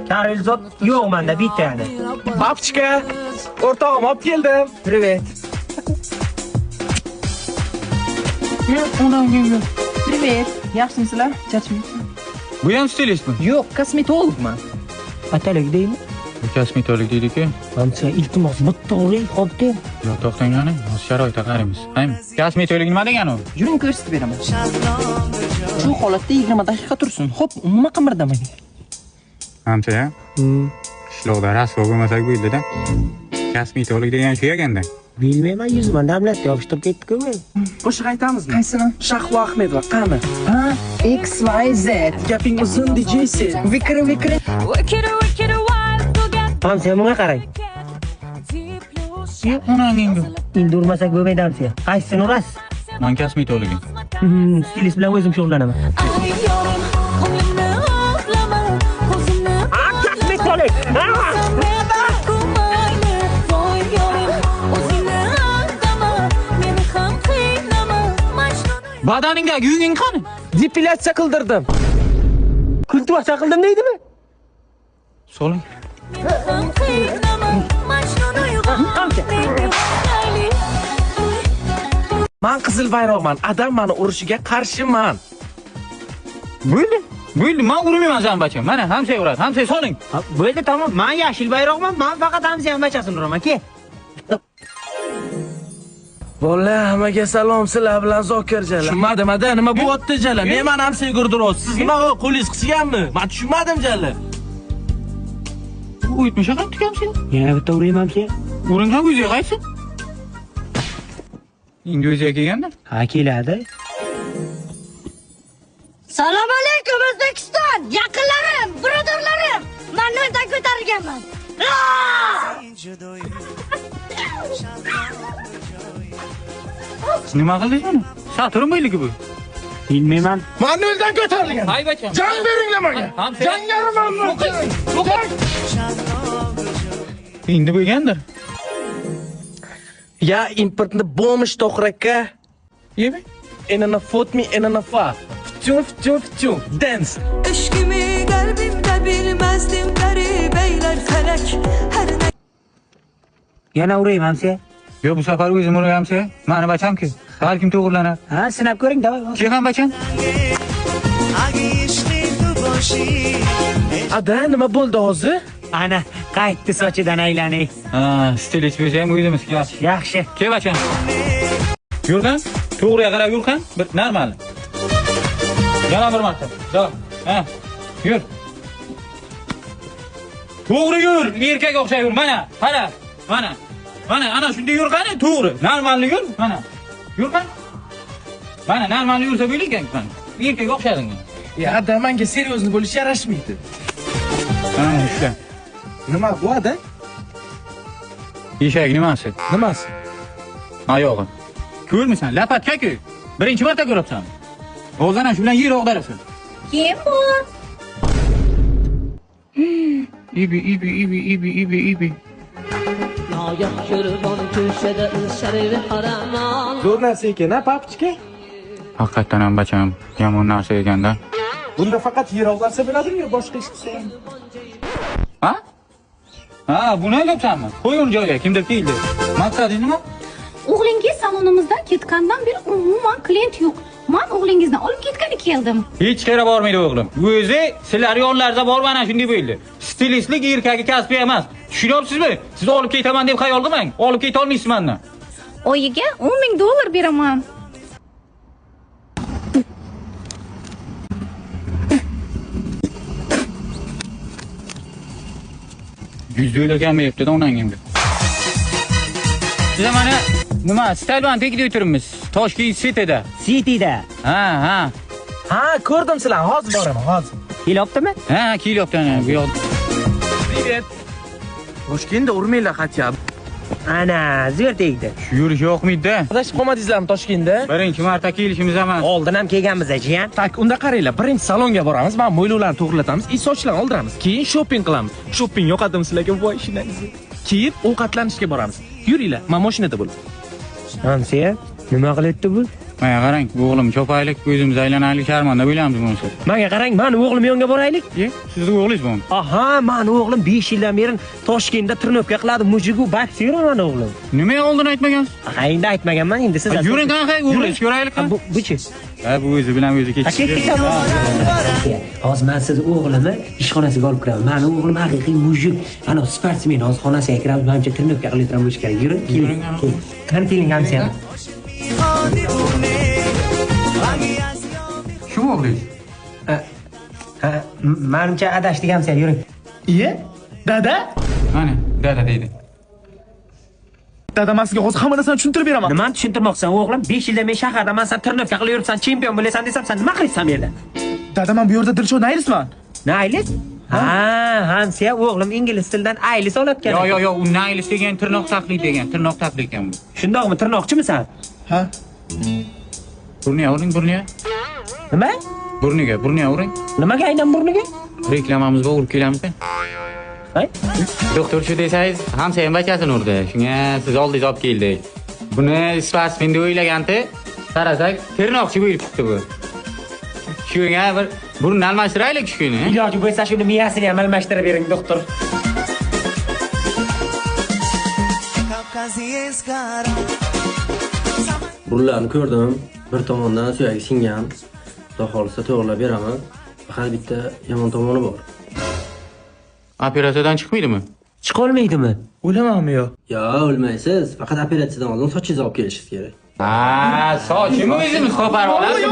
Karilzot yo'q menda bitta yana. Babchika, o'rtog'im olib keldim. Privet. Привет. Yaxshimisizlar? Chachmaysiz? Bu ham stilistmi? Yo'q, kosmetologman. Atalik deymi? Kosmetolog deydi-ku. Hamsa iltimos bitta o'ring qopdi. Yo'q, to'xtangani, hozir sharoitga qaraymiz. Haymi? Kosmetolog nima degani u? Yuring ko'rsatib beraman. Shu holatda 20 daqiqa tursin. Xo'p, umuman qimirdamaydi. Hamsa-ya? Qishloqda rasvo bo'lmasak bo'ldi-da. Kosmetolog degan shu ekanda. Bilmayman, yuzimdan damlatga yopishtirib ketdi-ku men. Qo'shiq aytamizmi? Qaysini? Shahvo Ahmedova qani? Ha, XYZ. Gaping uzun DJsi. Vikri. Hamsa bunga qarang. Yo'q, onangingga. Endi urmasak bo'lmaydi hamsa. Qaysini urasiz? Men kosmetologim. Stilist bilan o'zim shug'ullanaman. Kosmetolog. Badaningdagi yunging qani? Depilyatsiya qildirdim. Kultivasiya qildim deydimi? So'ling. Men qizil bayroqman. Adam meni urushiga qarshiman. Bo'ldi. Men urmayman san bacham. Mana hamsa uradi. Hamsa so'ling. Bo'ldi, tamom. Men yashil bayroqman. Men faqat hamsa bachasini uraman. Ke. Bolalar, hammaga salom, sizlar bilan Zokirjalar. Tushunmadim, nima bo'lyapti jala? Men ham seni ko'rdiryapsiz. Siz nima qo'lingiz qisganmi? Men tushunmadim jala. Bu yutmusha qilib tikamsiz. Yana bitta urayman hamsa. Uringan o'ziga qaysi? Endi o'ziga kelganda? Ha, keladi. Assalomu alaykum O'zbekiston, yaqinlarim, birodarlarim. Men noldan ko'tarilganman. Nima qildingiz buni? Saturn bo'yligi bu. Bilmayman. Men noldan ko'tarilgan. Hay bacham. Jang beringlar menga. Jangariman men. Endi bo'lgandir. Я импортный бомж тохрака. Yemi? Enana fot me, enana fa. Ftüm, dance. Eşkimi kalbimde bilmezdim garip eyler felek her ne Yana urayman hamsa. Yo'q, bu safar o'zim urayamsa, mani bacham-ku. Balkim to'g'rilanar. Ha, sinab ko'ring, davay. Kelgan bacham. Ada nima bo'ldi hozir? Ana, qaytdi sochidan aylanay. Ha, stilist bo'lsa ham o'zimiz yaxshi. Yaxshi. Kel bacham. Yurgan, to'g'riga qarab yurgan, bir normal. Yana bir marta. Zo. Ha, yur. To'g'ri yur, erkak o'xshab yur. Mana. Ana shunday yurgani to'g'ri. Normalni yur, mana. Yurgan. Mana normalni yursa bo'lar ekan, mana. Erkak o'xshading. Ya ada menga seryozni bo'lish yarashmaydi. Mana ishla. Nima bu ada? Eshak nimasi? Nimasi? Oyog'i. Ko'rmisan, lapatka-ku. Birinchi marta ko'ribsan. O'zana shu bilan yer og'darasan. Kim bu? Ibi. Noyob ko'rgan köşede şerifi haraman. Zo'r narsa ekan, ha, papchika? Haqiqatan ham bacham, yomon narsa ekanda. Bunda faqat yer og'darsa bo'ladimi yo boshqa ish qilsa ham? Ha, buni aytibsanmi? Qo'y uni joyiga, kimdir keldi. Maqsadingiz nima? O'g'lingiz salonimizdan ketgandan beri umuman klient yo'q. Men o'g'lingizni olib ketgani keldim. Hech qayerga bormaydi o'g'lim. O'zi sizlar yonlarida bor, mana shunday bo'ldi. Stilistlik erkagi kasbi emas. Tushunyapsizmi? Siz olib ketaman deb xayol qilmang. Olib keta olmaysiz mendan. Oyiga $10,000 beraman. $100 kelmayapti-da onangimga. Siz mana nima, Stalban tekida o'tiribmiz. Toshkent City'da. City'da. Ha. Ha, ko'rdim sizlarni, hozir boraman, hozir. Kelyaptimi? Ha, kelyapti ana bu yoqda. Привет. Toshkentda urmanglar xatya. Ana, zo'r tegdi. Shu yurish yoqmaydi-da. Adashib qolmadingizlarmi Toshkentda? Birinchi marta kelishimiz emas. Oldin ham kelganmiz jiyan. Tak, unda qaranglar, birinchi salonga boramiz, men mo'ylovlarni to'g'rilatamiz, sochlarni oldiramiz, keyin shopping qilamiz. Shopping yoqadimi sizlarga, voy ishingizni. Keyin ovqatlanishga boramiz. Yuringlar, men mashinada bo'laman. Hamsa, nima qilyapti bu? Mana qarang, o'g'lim cho'paylik, ko'zimiz aylanaylik sharmanda bo'lamiz bunisi. Menga qarang, men o'g'lim yonga boraylik. Sizning o'g'lingiz bormi? Aha, men o'g'lim 5 yildan beri Toshkentda tirnovka qiladi. Mujigu boksyor meni o'g'lim. Nimaga oldin aytmagansiz? Endi aytmaganman, endi siz. Yuring qanaqa o'g'lingiz ko'raylik. Bu-chi? Ha, bu o'zi bilan o'zi kechib. Hozir men siz o'g'limni ishxonasiga olib kiraman. Meni o'g'lim haqiqiy mujik. Ana sportsmen, hozir xonasiga kiramiz. Menimcha tirnovka qilayotgan bo'lish kerak. Yuring, keling. Qani keling hamsa. Shu o'g'lingiz? Ha, menimcha adashdik hamsa, yuring. Iye? Dada? Mana, dada deydi. Dada, men sizga hozir hamma narsani tushuntirib beraman. Nimani tushuntirmoqsan o'g'lim? 5 yilda men shaharda men sen tirnovka qilib yuribsan, chempion bo'lasan desam, sen nima qilasan bu yerda? Dada, men bu yerda Dilshod Naylisman. Naylis? Ha, Hansiya o'g'lim ingliz tilidan aylis olayotgan. Yo, u naylis degan tirnoq taqlid degan, tirnoq taqlid ekan bu. Shundoqmi, tirnoqchimisan? Ha? Burniga uring, burniga. Nima? Burniga uring. Nimaga aynan burniga? Reklamamizga urib kelamiz-ku. Hay? Doktor shu desangiz, hamsa ham bachasini urdi. Shunga siz oldingiz olib keldik. Buni sportsmen deb o'ylaganti, qarasak, tirnoqchi bo'lib chiqdi bu. Shunga bir burun almashtiraylik shu kuni. Iloji bo'lsa shuni miyasini ham almashtirib bering, doktor. Burlarni ko'rdim. Bir tomondan suyagi singan. Xudo xolisa to'g'rilab beraman. Faqat bitta yomon tomoni bor. Operatsiyadan chiqmaydimi? Chiqolmaydimi? O'lamanmi yo? Yo, o'lmaysiz. Faqat operatsiyadan oldin sochingizni olib kelishingiz kerak. Ha, sochimi o'zimiz qo'parib olasiz.